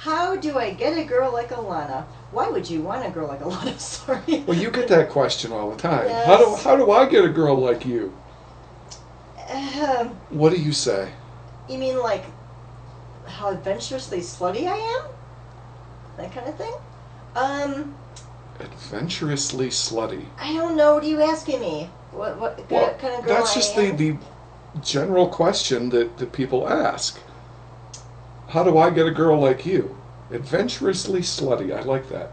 How do I get a girl like Alanna? Why would you want a girl like Alanna? Sorry. Well, you get that question all the time. Yes. How do I get a girl like you? Um, What do you say? you mean like how adventurously slutty I am? That kind of thing? Adventurously slutty. I don't know. What are you asking me? What Well, kind of girl that's I just am? the general question that people ask. How do I get a girl like you? Adventurously slutty. I like that.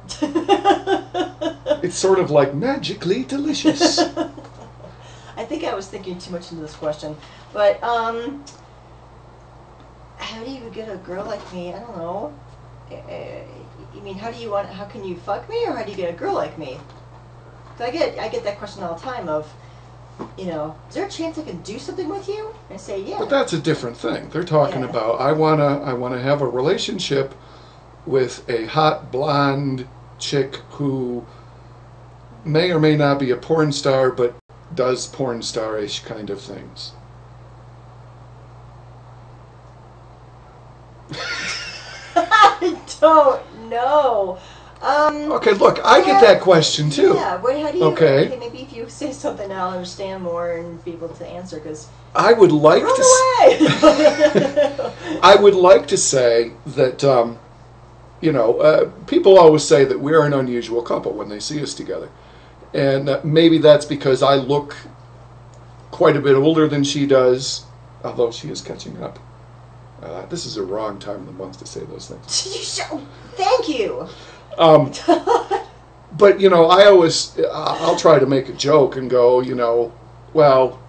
It's sort of like magically delicious. I think I was thinking too much into this question. But, how do you get a girl like me? I don't know. You mean, how can you fuck me, or how do you get a girl like me? 'Cause I get that question all the time of, is there a chance I can do something with you? And I say, yeah. But that's a different thing. They're talking Yeah. about I wanna have a relationship with a hot blonde chick who may or may not be a porn star, but does porn star-ish kind of things. I don't know. Okay, look, I get that question too. Yeah, how do you? Okay. Maybe if you say something, I'll understand more and be able to answer. Because I would like run to. away. I would like to say that people always say that we're an unusual couple when they see us together, and maybe that's because I look quite a bit older than she does, although she is catching up. This is a wrong time of the month to say those things. Thank you. But I'll try to make a joke and go, well,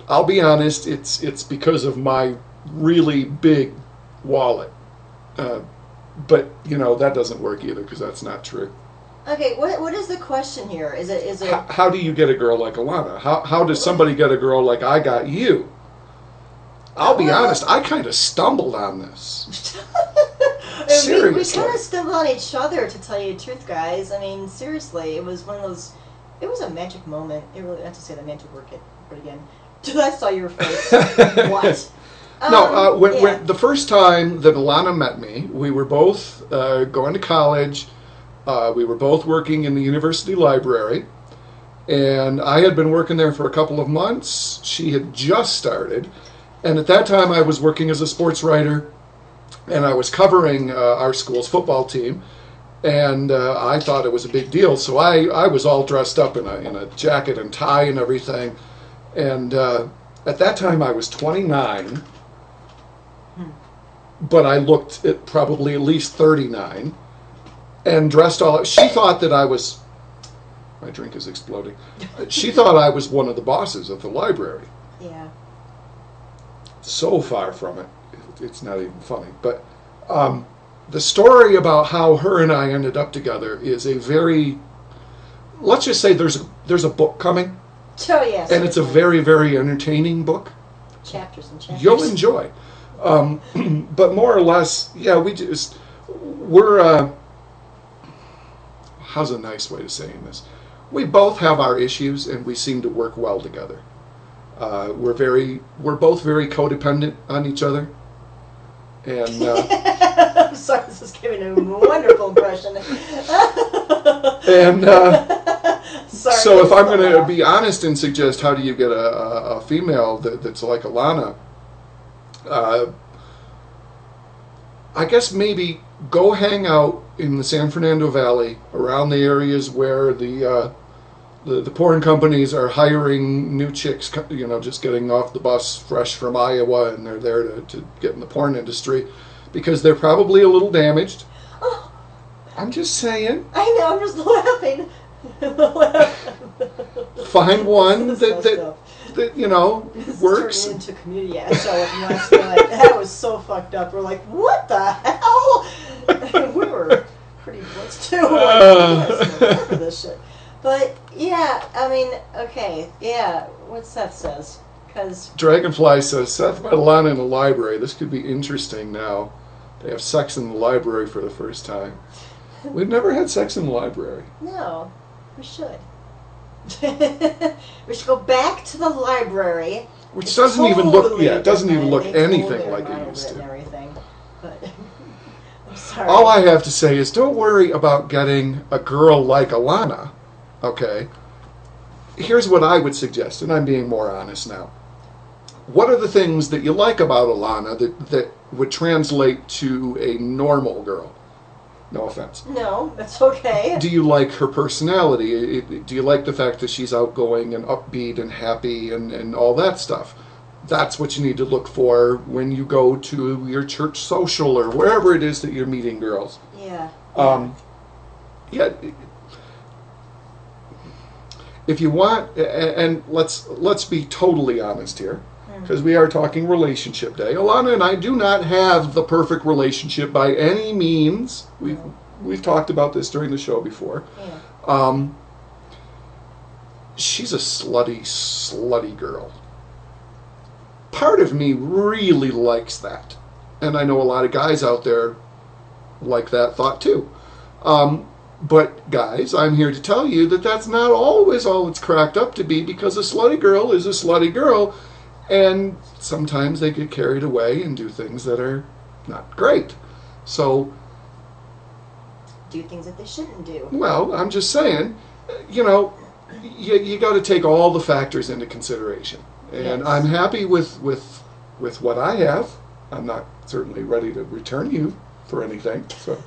I'll be honest, it's because of my really big wallet. But that doesn't work either because that's not true. Okay, what is the question here? Is it? How do you get a girl like Alanna? How does somebody get a girl like I got you? I'll be honest, I kind of stumbled on this. Seriously. We kind of stumbled on each other, to tell you the truth, guys. I mean, seriously, it was one of those. It was a magic moment. It really, not to say that magic word again. I saw your face. What? No, when the first time that Alanna met me, we were both going to college. We were both working in the university library. And I had been working there for a couple of months. She had just started. And at that time, I was working as a sports writer. And I was covering our school's football team. And I thought it was a big deal. So I was all dressed up in a jacket and tie and everything. And at that time, I was 29. But I looked at probably at least 39. And dressed all... She thought that I was... My drink is exploding. She thought I was one of the bosses of the library. Yeah. So far from it. It's not even funny. But the story about how her and I ended up together is a very... Let's just say there's a book coming. Oh, yes. And it's a very, very entertaining book. Chapters and chapters. You'll enjoy. But more or less, yeah, we're... how's a nice way of saying this? We both have our issues, and we seem to work well together. We're both very codependent on each other, and I'm sorry, this is giving a wonderful impression. and sorry, so if I'm going to be honest and suggest how do you get a female that's like Alanna, I guess maybe go hang out in the San Fernando Valley, around the areas where the porn companies are hiring new chicks, just getting off the bus fresh from Iowa, and they're there to get in the porn industry, because they're probably a little damaged. Oh. I'm just saying. I know, I'm just laughing. Find one that works. Turning into a community show last night. That was so fucked up. We're like, what the hell? We were pretty blitzed too. For this shit. But yeah, I mean, okay, yeah. What Seth says, because Dragonfly says Seth met Alanna in the library. This could be interesting. Now they have sex in the library for the first time. We've never had sex in the library. No, we should. We should go back to the library. Which doesn't even look. Yeah, it doesn't even look anything like it used to. And everything, but I'm sorry. All I have to say is don't worry about getting a girl like Alanna, okay? Here's what I would suggest, and I'm being more honest now. What are the things that you like about Alanna that would translate to a normal girl? No offense. No, that's okay. Do you like her personality? Do you like the fact that she's outgoing and upbeat and happy and all that stuff? That's what you need to look for when you go to your church social or wherever it is that you're meeting girls. Yeah. Yeah. If you want, and let's be totally honest here, because we are talking relationship day. Alanna and I do not have the perfect relationship by any means. We've talked about this during the show before. Yeah. She's a slutty girl. Part of me really likes that, and I know a lot of guys out there like that thought too. But guys, I'm here to tell you that that's not always all it's cracked up to be, because a slutty girl is a slutty girl, and sometimes they get carried away and do things that are not great. So, do things that they shouldn't do. Well, I'm just saying, you know, you got to take all the factors into consideration. And yes. I'm happy with what I have. I'm not certainly ready to return you for anything. So.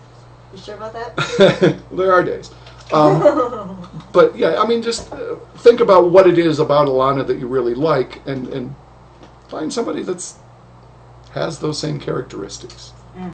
You sure about that? There are days. But yeah, I mean, just think about what it is about Alanna that you really like, and find somebody that's has those same characteristics.